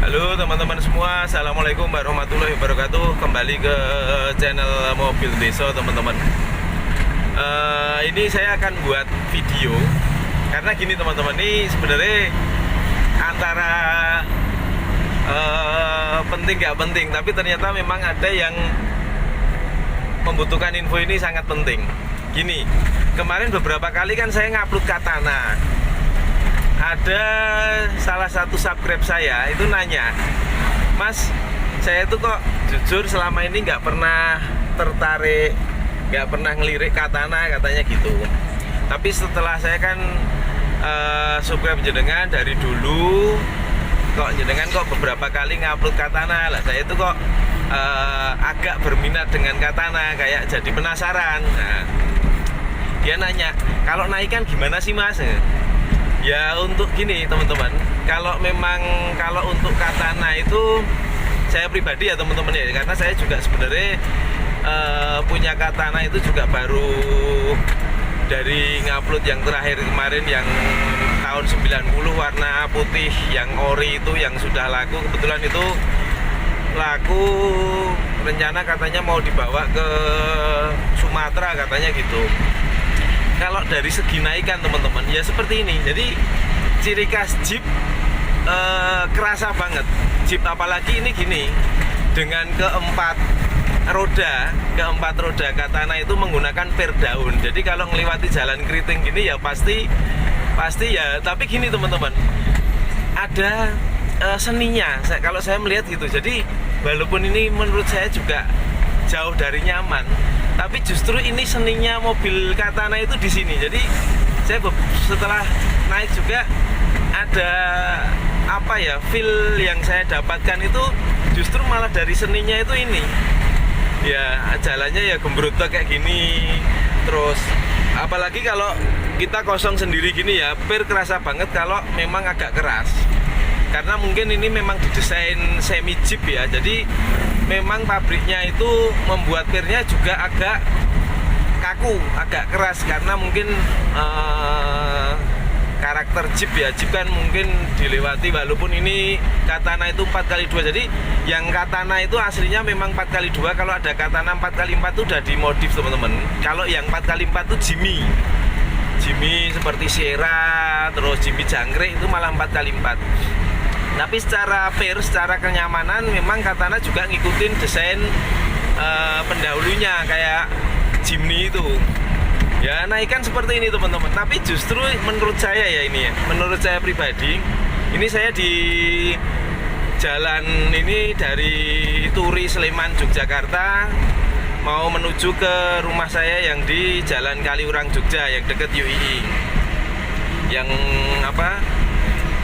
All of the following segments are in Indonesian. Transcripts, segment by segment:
Halo teman-teman semua, Assalamualaikum warahmatullahi wabarakatuh. Kembali ke channel Mobil Desa teman-teman. Ini saya akan buat video karena gini teman-teman, ini sebenarnya antara penting gak penting, tapi ternyata memang ada yang membutuhkan info ini sangat penting. Gini, kemarin beberapa kali kan saya ngupload Katana. Ada salah satu subscribe saya itu nanya, Mas, saya itu kok jujur selama ini nggak pernah tertarik, nggak pernah ngelirik Katana, katanya gitu. Tapi setelah saya kan subscribe jenengan dari dulu, kok jenengan kok beberapa kali ngupload Katana lah, saya itu kok agak berminat dengan Katana, kayak jadi penasaran. Nah, dia nanya, kalau naik kan gimana sih Mas? Ya untuk gini teman-teman, kalau untuk Katana itu saya pribadi ya teman-teman ya, karena saya juga sebenarnya punya Katana itu juga baru dari ngupload yang terakhir kemarin yang tahun 90 warna putih yang ori itu yang sudah laku. Kebetulan itu laku, rencana katanya mau dibawa ke Sumatera katanya gitu. Kalau dari segi naikan teman-teman ya seperti ini. Jadi ciri khas Jeep kerasa banget Jeep, apalagi ini gini, dengan keempat roda Katana itu menggunakan per daun. Jadi kalau melewati jalan keriting gini ya pasti ya. Tapi gini teman-teman, ada seninya kalau saya melihat gitu. Jadi walaupun ini menurut saya juga jauh dari nyaman, tapi justru ini seninya mobil Katana itu di sini. Jadi saya setelah naik juga ada apa ya, feel yang saya dapatkan itu justru malah dari seninya itu ini. Ya jalannya ya gembrotok kayak gini. Terus apalagi kalau kita kosong sendiri gini ya, per kerasa banget kalau memang agak keras. Karena mungkin ini memang didesain semi Jeep ya. Jadi memang pabriknya itu membuat pirnya juga agak kaku, agak keras, karena mungkin karakter Jeep ya. Jeep kan mungkin dilewati, walaupun ini Katana itu 4x2. Jadi yang Katana itu aslinya memang 4x2. Kalau ada Katana 4x4 itu udah dimodif teman-teman. Kalau yang 4x4 itu Jimmy seperti Sierra, terus Jimmy Jangkrik itu malah 4x4. Tapi secara kenyamanan memang Katana juga ngikutin desain pendahulunya kayak Jimny itu. Ya naikan seperti ini teman-teman. Tapi justru menurut saya ya, ini ya, menurut saya pribadi, ini saya di jalan ini dari Turi Sleman Yogyakarta mau menuju ke rumah saya yang di Jalan Kaliurang Jogja yang dekat UII. Yang apa?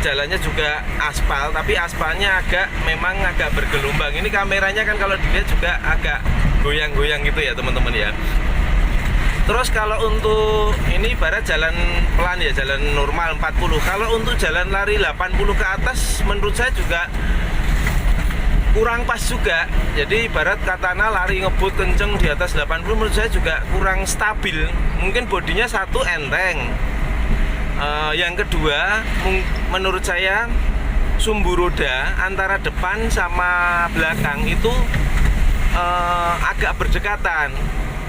Jalannya juga aspal, tapi aspalnya memang agak bergelombang. Ini kameranya kan kalau dilihat juga agak goyang-goyang gitu ya teman-teman ya. Terus kalau untuk ini ibarat jalan pelan ya, jalan normal 40. Kalau untuk jalan lari 80 ke atas menurut saya juga kurang pas juga. Jadi ibarat Katana lari ngebut kenceng di atas 80 menurut saya juga kurang stabil. Mungkin bodinya satu enteng. Yang kedua, menurut saya sumbu roda antara depan sama belakang itu agak berdekatan.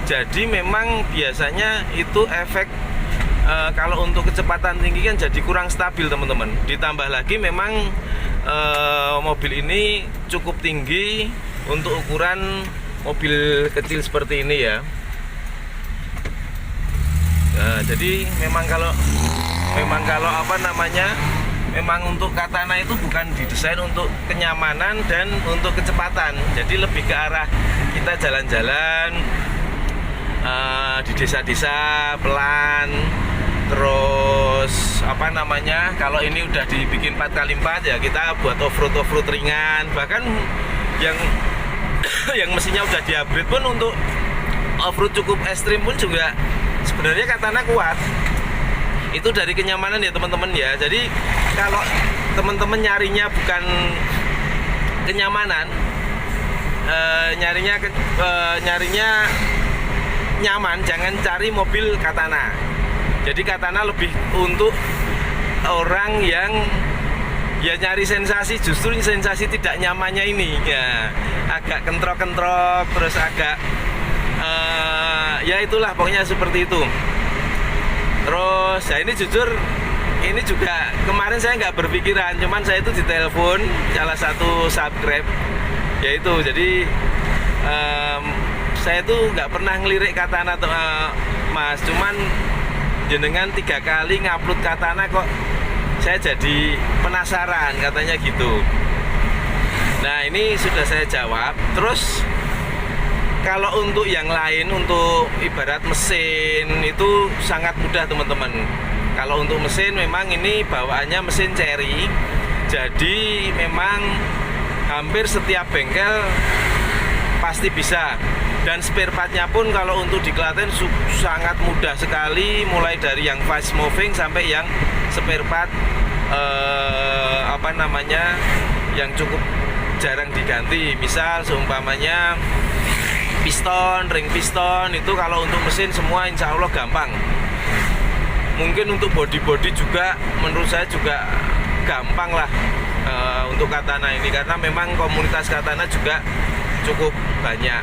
Jadi memang biasanya itu efek kalau untuk kecepatan tinggi kan jadi kurang stabil teman-teman. Ditambah lagi memang mobil ini cukup tinggi untuk ukuran mobil kecil seperti ini ya. Nah, jadi memang kalau apa namanya, memang untuk Katana itu bukan didesain untuk kenyamanan dan untuk kecepatan. Jadi lebih ke arah kita jalan-jalan di desa-desa pelan. Terus apa namanya, kalau ini udah dibikin 4x4 ya kita buat off-road ringan. Bahkan yang yang mesinnya udah di-upgrade pun untuk off-road cukup ekstrim pun juga sebenarnya Katana kuat. Itu dari kenyamanan ya teman-teman ya. Jadi kalau teman-teman nyarinya bukan kenyamanan, nyarinya nyaman, jangan cari mobil Katana. Jadi Katana lebih untuk orang yang ya nyari sensasi, justru sensasi tidak nyamannya ini ya, agak kentrok-kentrok, terus agak ya itulah pokoknya seperti itu. Terus ya ini jujur, ini juga kemarin saya nggak berpikiran, cuman saya itu ditelepon salah satu subscribe, yaitu jadi saya tuh nggak pernah ngelirik katana tuh Mas, cuman jenengan 3 kali ngupload katana kok saya jadi penasaran katanya gitu. Nah ini sudah saya jawab. Terus kalau untuk yang lain, untuk ibarat mesin itu sangat mudah teman-teman. Kalau untuk mesin memang ini bawaannya mesin Cherry, jadi memang hampir setiap bengkel pasti bisa. Dan spare partnya pun kalau untuk di Klaten sangat mudah sekali, mulai dari yang fast moving sampai yang spare part yang cukup jarang diganti. Misal seumpamanya piston, ring piston itu kalau untuk mesin semua insya Allah gampang. Mungkin untuk body-body juga menurut saya juga gampang lah untuk katana ini, karena memang komunitas katana juga cukup banyak.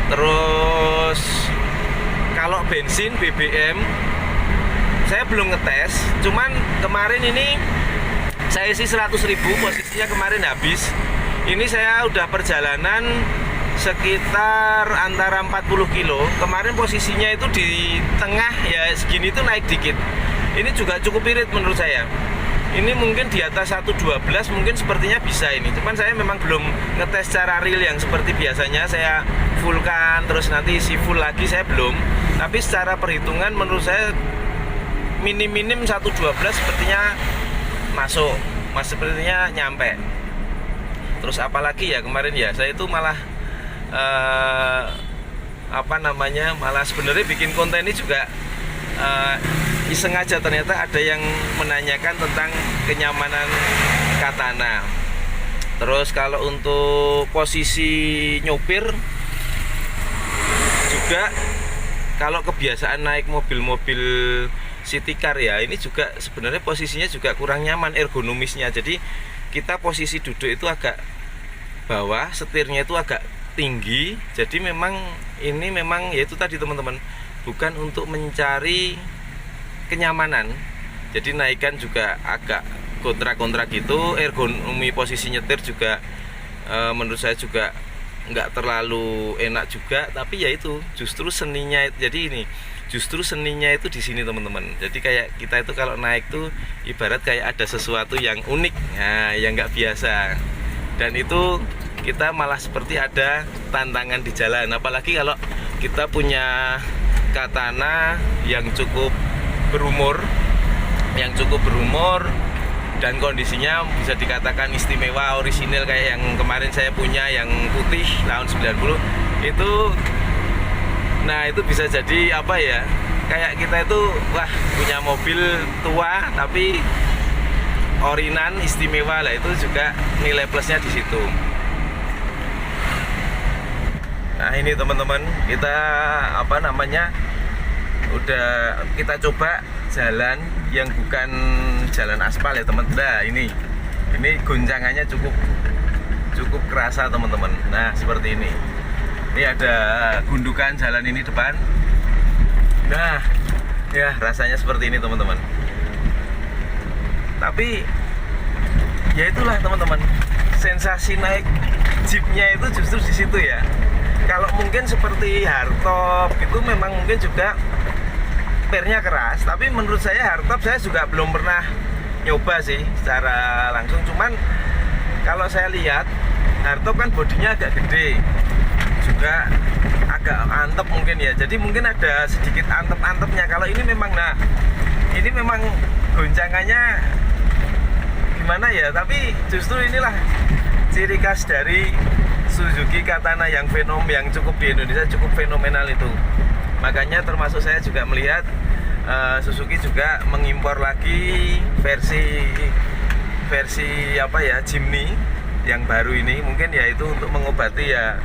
Terus kalau bensin BBM saya belum ngetes, cuman kemarin ini saya isi 100.000, posisinya kemarin habis. Ini saya udah perjalanan sekitar antara 40 kilo. Kemarin posisinya itu di tengah ya, segini tuh naik dikit. Ini juga cukup irit menurut saya. Ini mungkin di atas 112 mungkin sepertinya bisa ini. Cuman saya memang belum ngetes secara real yang seperti biasanya saya fullkan terus nanti isi full lagi, saya belum. Tapi secara perhitungan menurut saya minim 112 sepertinya masuk. Sepertinya nyampe. Terus apalagi ya kemarin ya, saya itu malah malah sebenarnya bikin konten ini juga iseng aja, ternyata ada yang menanyakan tentang kenyamanan katana. Terus kalau untuk posisi nyopir juga, kalau kebiasaan naik mobil-mobil city car ya, ini juga sebenarnya posisinya juga kurang nyaman ergonomisnya. Jadi kita posisi duduk itu agak bawah, setirnya itu agak tinggi. Jadi memang ini memang ya itu tadi teman-teman, bukan untuk mencari kenyamanan. Jadi naikkan juga agak kontra gitu. Ergonomi posisi nyetir juga menurut saya juga nggak terlalu enak juga. Tapi ya itu justru seninya. Jadi ini justru seninya itu di sini teman-teman. Jadi kayak kita itu kalau naik tuh ibarat kayak ada sesuatu yang unik, nah, yang nggak biasa. Dan itu kita malah seperti ada tantangan di jalan. Apalagi kalau kita punya katana yang cukup berumur dan kondisinya bisa dikatakan istimewa, orisinil, kayak yang kemarin saya punya yang putih tahun 90 itu. Nah itu bisa jadi apa ya, kayak kita itu wah punya mobil tua tapi orinan istimewa lah, itu juga nilai plusnya di situ. Nah ini teman-teman, kita udah kita coba jalan yang bukan jalan aspal ya teman. Nah ini goncangannya cukup kerasa teman-teman. Nah seperti ini. Ini ada gundukan jalan ini depan. Nah ya rasanya seperti ini teman-teman. Tapi ya itulah teman-teman, sensasi naik jeepnya itu justru di situ ya. Kalau mungkin seperti hardtop itu memang mungkin juga pernya keras, tapi menurut saya hardtop saya juga belum pernah nyoba sih secara langsung. Cuman kalau saya lihat hardtop kan bodinya agak gede, juga agak antep mungkin ya. Jadi mungkin ada sedikit antep-antepnya. Kalau ini memang ini memang goncangannya gimana ya, tapi justru inilah ciri khas dari Suzuki Katana yang cukup di Indonesia cukup fenomenal itu. Makanya termasuk saya juga melihat Suzuki juga mengimpor lagi versi Jimny yang baru ini, mungkin ya itu untuk mengobati ya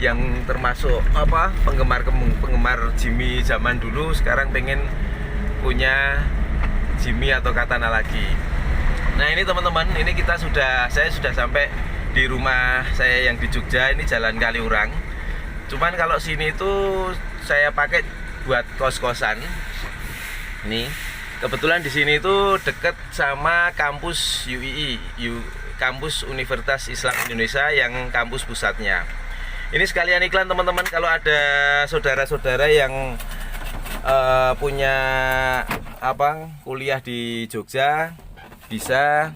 yang termasuk penggemar Jimny zaman dulu sekarang pengen punya Jimny atau Katana lagi. Nah ini teman-teman, ini saya sudah sampai di rumah saya yang di Jogja. Ini Jalan Kaliurang. Cuman kalau sini itu saya pakai buat kos-kosan. Nih, kebetulan di sini itu deket sama kampus UII, kampus Universitas Islam Indonesia yang kampus pusatnya. Ini sekalian iklan teman-teman, kalau ada saudara-saudara yang punya kuliah di Jogja, bisa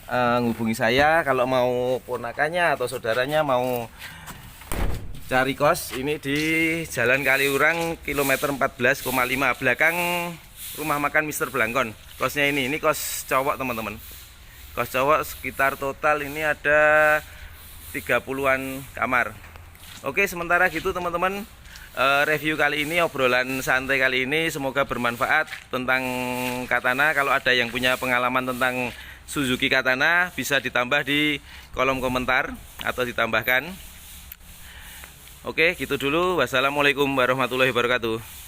menghubungi saya kalau mau ponakannya atau saudaranya mau cari kos. Ini di Jalan Kaliurang kilometer 14,5 belakang rumah makan Mr. Blangkon. Kosnya ini kos cowok teman-teman. Kos cowok sekitar total ini ada 30-an kamar. Oke, sementara gitu teman-teman, review kali ini, obrolan santai kali ini semoga bermanfaat tentang Katana. Kalau ada yang punya pengalaman tentang Suzuki Katana bisa ditambah di kolom komentar atau ditambahkan. Oke, gitu dulu. Wassalamualaikum warahmatullahi wabarakatuh.